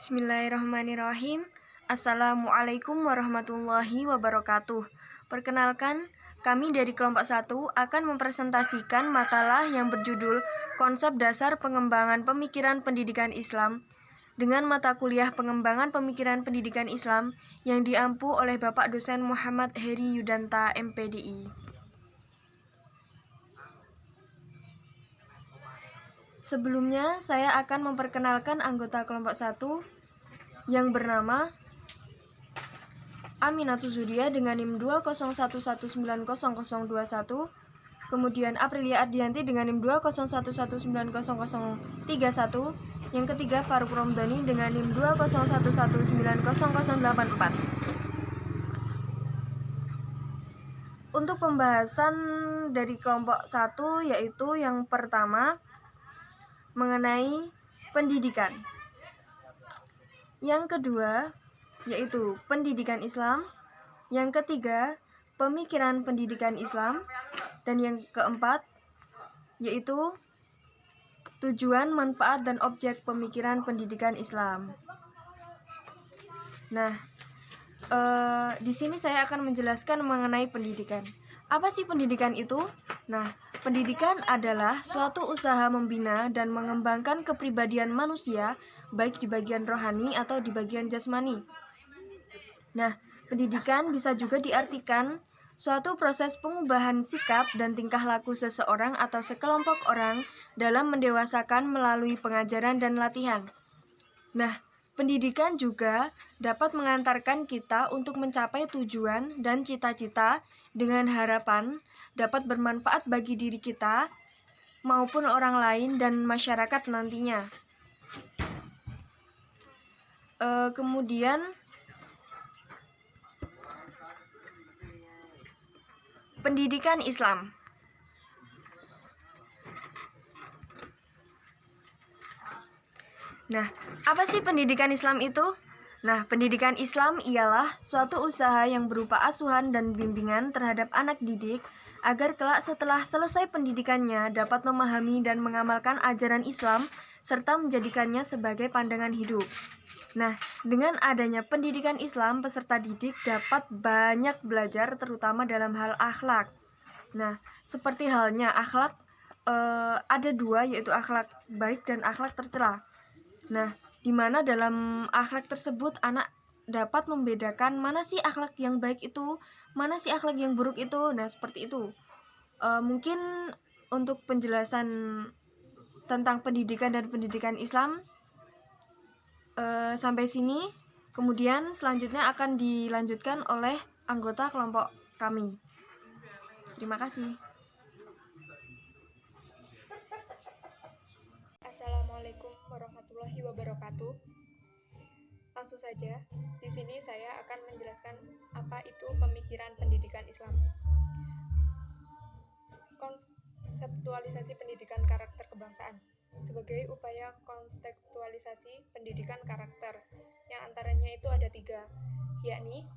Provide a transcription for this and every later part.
Bismillahirrahmanirrahim. Assalamualaikum warahmatullahi wabarakatuh. Perkenalkan, kami dari kelompok 1 akan mempresentasikan makalah yang berjudul Konsep Dasar Pengembangan Pemikiran Pendidikan Islam dengan mata kuliah Pengembangan Pemikiran Pendidikan Islam yang diampu oleh Bapak Dosen Muhammad Heri Yudanta, MPDI. Sebelumnya, saya akan memperkenalkan anggota kelompok 1 yang bernama Aminatul Zuria dengan NIM 201190021, kemudian Aprilia Ardianti dengan NIM 201190031, yang ketiga Faruk Romdani dengan NIM 201190084. Untuk pembahasan dari kelompok 1 yaitu yang pertama mengenai pendidikan. Yang kedua yaitu pendidikan Islam. Yang ketiga pemikiran pendidikan Islam. Dan yang keempat yaitu tujuan, manfaat, dan objek pemikiran pendidikan Islam. Nah, di sini saya akan menjelaskan mengenai pendidikan. Apa sih pendidikan itu? Nah, pendidikan adalah suatu usaha membina dan mengembangkan kepribadian manusia, baik di bagian rohani atau di bagian jasmani. Nah, pendidikan bisa juga diartikan suatu proses pengubahan sikap dan tingkah laku seseorang atau sekelompok orang dalam mendewasakan melalui pengajaran dan latihan. Nah, pendidikan juga dapat mengantarkan kita untuk mencapai tujuan dan cita-cita dengan harapan dapat bermanfaat bagi diri kita maupun orang lain dan masyarakat nantinya. Kemudian pendidikan Islam. Nah, apa sih pendidikan Islam itu? Nah, pendidikan Islam ialah suatu usaha yang berupa asuhan dan bimbingan terhadap anak didik agar kelak setelah selesai pendidikannya dapat memahami dan mengamalkan ajaran Islam serta menjadikannya sebagai pandangan hidup. Nah, dengan adanya pendidikan Islam, peserta didik dapat banyak belajar terutama dalam hal akhlak. Nah, seperti halnya akhlak ada dua, yaitu akhlak baik dan akhlak tercela. Nah, di mana dalam akhlak tersebut anak dapat membedakan mana sih akhlak yang baik itu, mana sih akhlak yang buruk itu. Nah, seperti itu. Mungkin untuk penjelasan tentang pendidikan dan pendidikan Islam sampai sini. Kemudian selanjutnya akan dilanjutkan oleh anggota kelompok kami. Terima kasih. Assalamualaikum warahmatullahi wabarakatuh. Langsung saja, di sini saya akan menjelaskan apa itu pemikiran pendidikan Islam. Konseptualisasi pendidikan karakter kebangsaan sebagai upaya kontekstualisasi pendidikan karakter, yang antaranya itu ada 3, yakni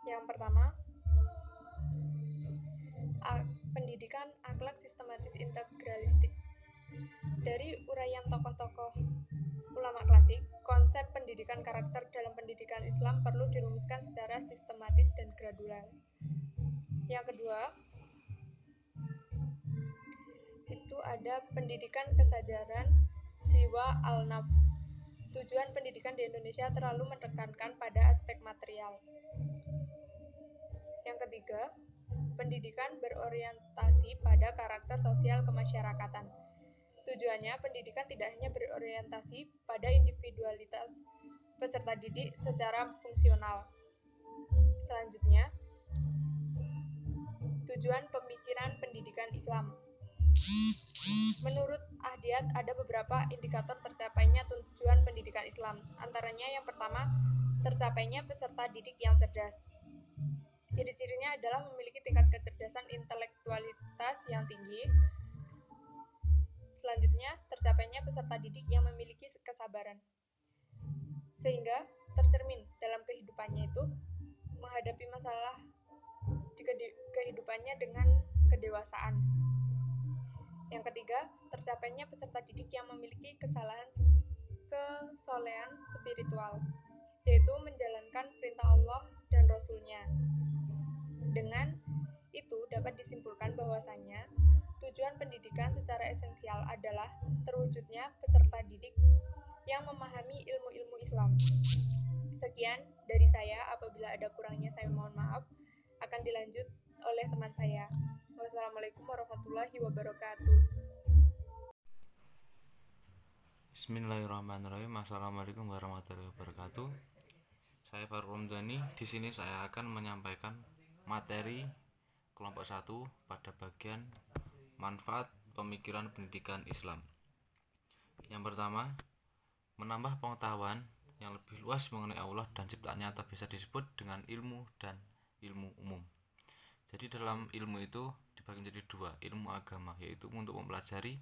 yang pertama, pendidikan akhlak sistematis integralistik. Dari uraian tokoh-tokoh ulama klasik, konsep pendidikan karakter dalam pendidikan Islam perlu dirumuskan secara sistematis dan gradual. Yang kedua, itu ada pendidikan kesadaran jiwa al-nafs. Tujuan pendidikan di Indonesia terlalu menekankan pada aspek material. Yang ketiga, pendidikan berorientasi pada karakter sosial kemasyarakatan. Tujuannya, pendidikan tidak hanya berorientasi pada individualitas peserta didik secara fungsional. Selanjutnya, tujuan pemikiran pendidikan Islam. Menurut Ahdiyat, ada beberapa indikator tercapainya tujuan pendidikan Islam. Antaranya yang pertama, tercapainya peserta didik yang cerdas. Ciri-cirinya adalah memiliki tingkat kecerdasan intelektualitas yang tinggi. Selanjutnya, tercapainya peserta didik yang memiliki kesabaran, sehingga tercermin dalam kehidupannya itu menghadapi masalah di kehidupannya dengan kedewasaan. Yang ketiga, tercapainya peserta didik yang memiliki kesolehan spiritual, yaitu menjalankan perintah Allah dan Rasul-Nya. Dengan itu dapat disimpulkan bahwasanya tujuan pendidikan secara esensial adalah terwujudnya peserta didik yang memahami ilmu-ilmu Islam. Sekian dari saya, apabila ada kurangnya saya mohon maaf. Akan dilanjut oleh teman saya. Wassalamualaikum warahmatullahi wabarakatuh. Bismillahirrahmanirrahim. Assalamualaikum warahmatullahi wabarakatuh. Saya Faruk Ramdhani. Di sini saya akan menyampaikan materi kelompok 1 pada bagian manfaat pemikiran pendidikan Islam. Yang pertama, menambah pengetahuan yang lebih luas mengenai Allah dan ciptaannya atau bisa disebut dengan ilmu dan ilmu umum. Jadi dalam ilmu itu dibagi menjadi dua, ilmu agama, yaitu untuk mempelajari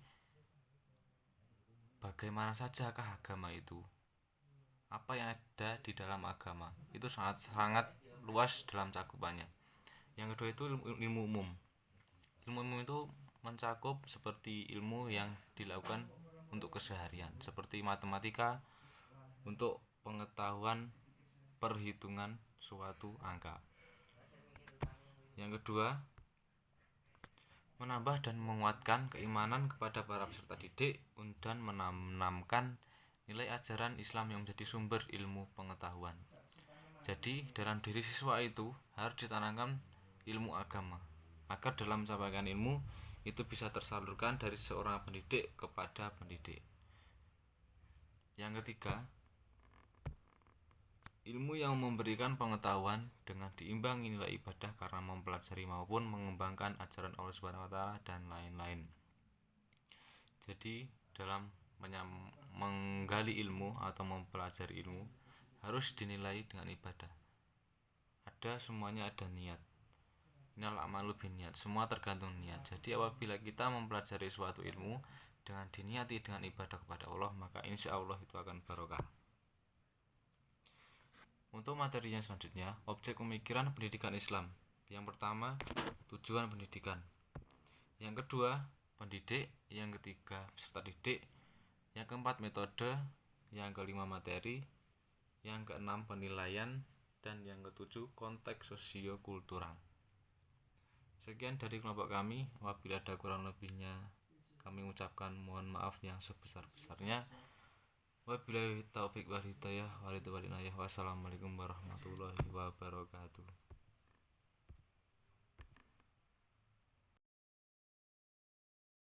bagaimana sajakah agama itu, apa yang ada di dalam agama, itu sangat luas dalam cakupannya. Yang kedua itu ilmu umum. Ilmu umum itu mencakup seperti ilmu yang dilakukan untuk keseharian, seperti matematika, untuk pengetahuan perhitungan suatu angka. Yang kedua, menambah dan menguatkan keimanan kepada para peserta didik dan menanamkan nilai ajaran Islam yang menjadi sumber ilmu pengetahuan. Jadi dalam diri siswa itu harus ditanamkan ilmu agama, agar dalam menyampaikan ilmu itu bisa tersalurkan dari seorang pendidik kepada pendidik. Yang ketiga, ilmu yang memberikan pengetahuan dengan diimbangi nilai ibadah karena mempelajari maupun mengembangkan ajaran Allah Subhanahu wa taala dan lain-lain. Jadi dalam menggali ilmu atau mempelajari ilmu harus dinilai dengan ibadah. Semuanya ada niat. Innal a'malu binniyat, semua tergantung niat. Jadi apabila kita mempelajari suatu ilmu dengan diniati dengan ibadah kepada Allah, maka insya Allah itu akan barokah. Untuk materinya selanjutnya, objek pemikiran pendidikan Islam. Yang pertama, tujuan pendidikan. Yang kedua, pendidik. Yang ketiga, peserta didik. Yang keempat, metode. Yang kelima, materi. Yang keenam, penilaian. Dan yang ketujuh, konteks sosio-kultural. Sekian dari kelompok kami. Apabila ada kurang lebihnya, kami ucapkan mohon maaf yang sebesar-besarnya. Wabillahi taufiq wal hidayah. Wassalamualaikum warahmatullahi wabarakatuh.